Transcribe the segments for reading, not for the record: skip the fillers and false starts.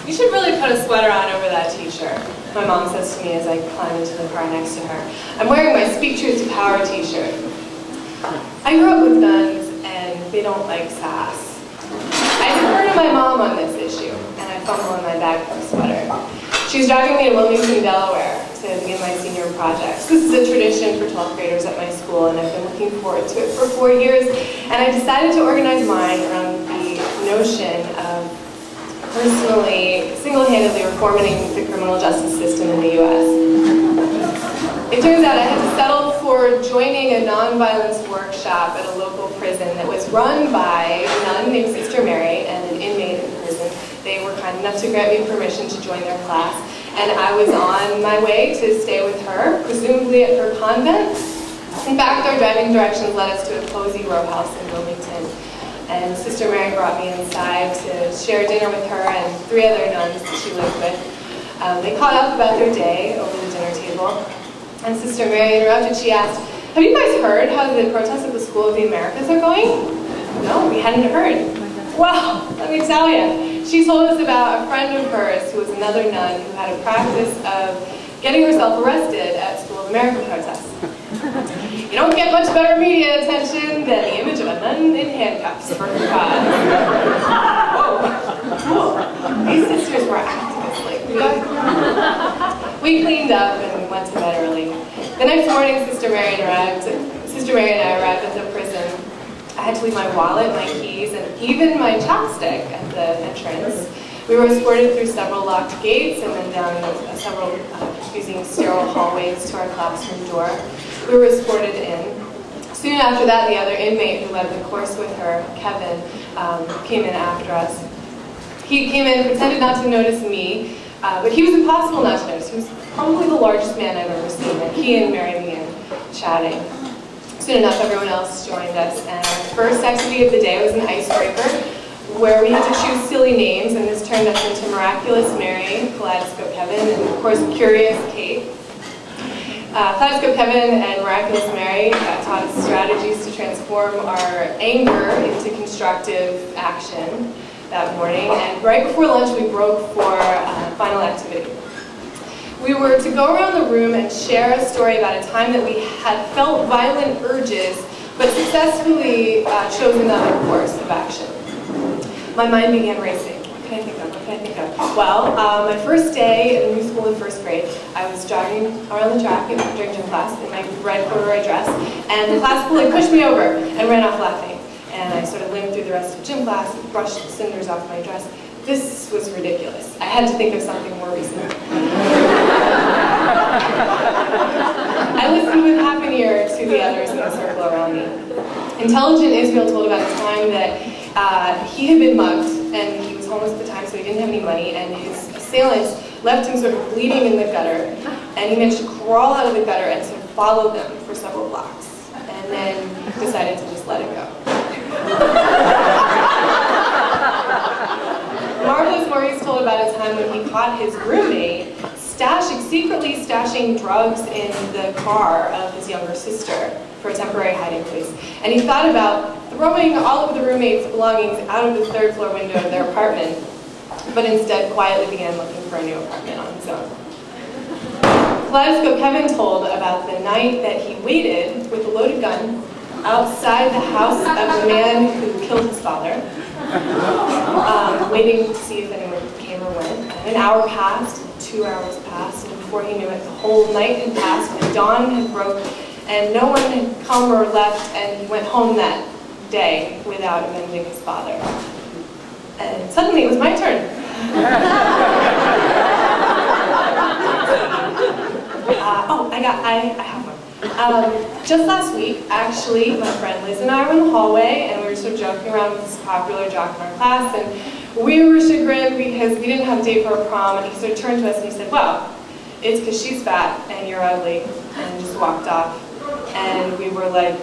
"You should really put a sweater on over that t-shirt," my mom says to me as I climb into the car next to her. "I'm wearing my Speak Truth to Power t-shirt." I grew up with nuns, and they don't like sass. I defer to my mom on this issue, and I fumble in my bag for a sweater. She was driving me to Wilmington, Delaware to begin my senior projects. This is a tradition for 12th graders at my school, and I've been looking forward to it for 4 years. And I decided to organize mine around the notion of personally, single-handedly reforming the criminal justice system in the U.S. It turns out I had to settle for joining a nonviolence workshop at a local prison that was run by a nun named Sister Mary and an inmate in prison. They were kind enough to grant me permission to join their class, and I was on my way to stay with her, presumably at her convent. In fact, our driving directions led us to a cozy row house in Wilmington, and Sister Mary brought me inside to share dinner with her and 3 other nuns that she lived with. They caught up about their day over the dinner table, and Sister Mary interrupted. She asked, "Have you guys heard how the protests at the School of the Americas are going?" No, we hadn't heard. Well, let me tell you, she told us about a friend of hers who was another nun who had a practice of getting herself arrested at School of America protests. You don't get much better media attention than the image of a nun in handcuffs for her cause. Whoa. These sisters were activists like me. We cleaned up and went to bed early. The next morning, Sister Mary and I arrived at the prison. I had to leave my wallet, my keys, and even my chapstick at the entrance. We were escorted through several locked gates and then down several confusing sterile hallways to our classroom door. We were escorted in. Soon after that, the other inmate who led the course with her, Kevin, came in after us. He came in, pretended not to notice me, but he was impossible not to notice. He was probably the largest man I've ever seen, and he and Mary began chatting. Soon enough, everyone else joined us, and our first activity of the day was an icebreaker, where we had to choose silly names, and this turned us into Miraculous Mary, Kaleidoscope Kevin, and of course, Curious Kate. Kaleidoscope Kevin and Miraculous Mary taught us strategies to transform our anger into constructive action that morning, and right before lunch, we broke for final activity. We were to go around the room and share a story about a time that we had felt violent urges, but successfully chose another course of action. My mind began racing. What can I think of? What can I think of? Well, my first day at a new school in first grade, I was jogging around the track during gym class in my red corduroy dress, and the class bully pushed me over and ran off laughing. And I sort of limped through the rest of gym class and brushed the cinders off my dress. This was ridiculous. I had to think of something more recent. I listened with half an ear to the others in the circle around me. Intelligent Israel told about a time that he had been mugged, and he was homeless at the time, so he didn't have any money, and his assailants left him sort of bleeding in the gutter, and he managed to crawl out of the gutter and sort of follow them for several blocks, and then decided to just let it go. Marvelous Maurice told about a time when he caught his roommate secretly stashing drugs in the car of his younger sister for a temporary hiding place. And he thought about throwing all of the roommate's belongings out of the 3rd floor window of their apartment, but instead quietly began looking for a new apartment on his own. Kaleidoscope Kevin told about the night that he waited with a loaded gun outside the house of the man who killed his father, waiting to see if anyone came or went. An hour passed, 2 hours passed, and before he knew it, the whole night had passed, and dawn had broke, and no one had come or left, and he went home that day without avenging his father. And suddenly it was my turn. I have one. Just last week, actually, my friend Liz and I were in the hallway, and we were sort of joking around with this popular jock in our class, and we were chagrined because we didn't have a date for our prom, and he sort of turned to us and he said, "Well, it's because she's fat and you're ugly," and just walked off. And we were like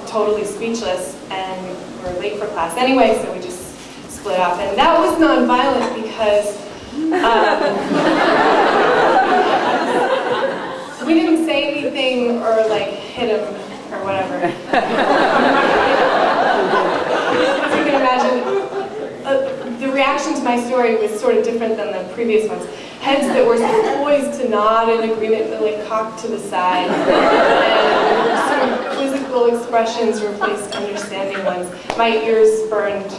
totally speechless, and we were late for class anyway, so we just split up. And that was nonviolent because we didn't say anything or like hit him or whatever. So you can imagine the reaction reaction to my story was sort of different than the previous ones. Heads that were poised to nod in agreement, but like cocked to the side. And sort of quizzical expressions replaced understanding ones. My ears burned,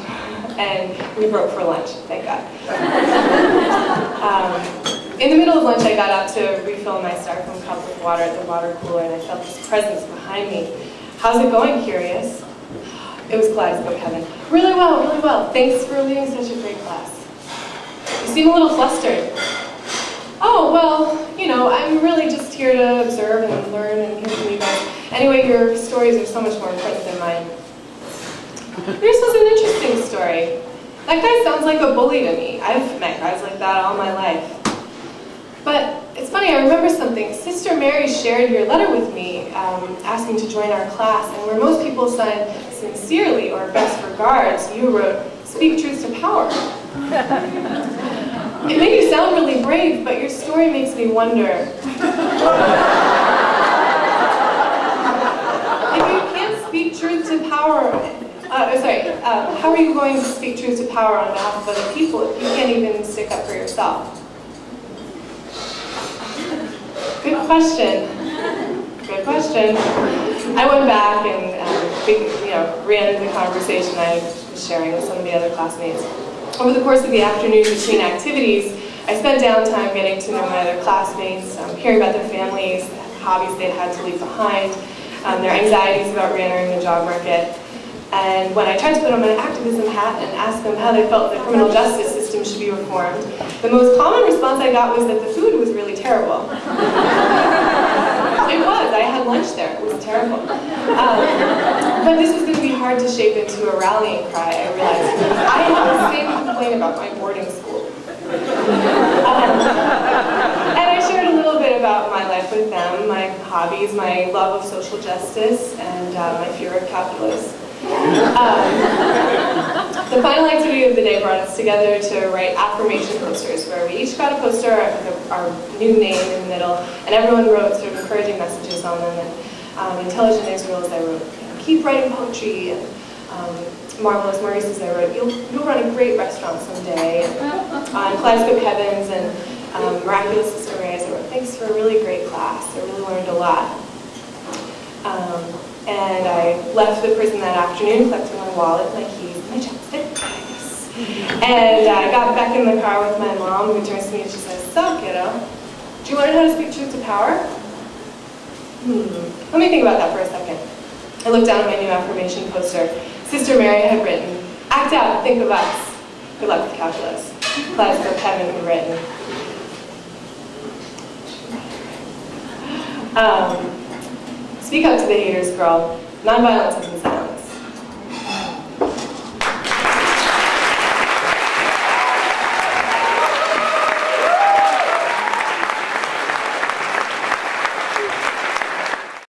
and we broke for lunch, thank God. In the middle of lunch, I got out to refill my styrofoam cup with water at the water cooler, and I felt this presence behind me. How's it going, curious? It was Kaleidoscope Heaven. Really well, really well. Thanks for leading such a great class. You seem a little flustered. Oh, well, you know, I'm really just here to observe and learn and hear from you guys. Anyway, your stories are so much more important than mine. Yours was an interesting story. That guy sounds like a bully to me. I've met guys like that all my life. But it's funny, I remember something. Sister Mary shared your letter with me, asking to join our class, and where most people signed sincerely or best regards, you wrote, "Speak truth to power." It made you sound really brave, but your story makes me wonder. If you can't speak truth to power, how are you going to speak truth to power on behalf of other people if you can't even stick up for yourself? Good question. Good question. I went back and ran the conversation I was sharing with some of the other classmates. Over the course of the afternoon between activities, I spent downtime getting to know my other classmates, hearing about their families, the hobbies they'd had to leave behind, their anxieties about re-entering the job market. And when I tried to put on my activism hat and ask them how they felt the criminal justice system should be reformed, the most common response I got was that the food was really terrible. It was. I had lunch there. It was terrible. But this was going to be hard to shape into a rallying cry, I realized. I had the same complaint about my boarding school. And I shared a little bit about my life with them, my hobbies, my love of social justice, and my fear of calculus. The final activity of the day brought us together to write affirmation posters, where we each got a poster with our new name in the middle, and everyone wrote sort of encouraging messages on them. And Intelligent Israels, I wrote, keep writing poetry, and Marvelous Maurice's, I wrote, you'll run a great restaurant someday. And Kaleidoscope Heavens and Miraculous Sister Mary's, I wrote, thanks for a really great class. I really learned a lot. And I left the prison that afternoon, collecting my wallet, my keys, my chapstick, and I got back in the car with my mom, who turns to me and she says, "So, kiddo, do you learn how to speak truth to power?" Let me think about that for a second. I looked down at my new affirmation poster. Sister Mary had written, "Act out, think of us. Good luck with calculus." Kaleidoscope Heaven had written. Speak up to the haters, girl. Nonviolence is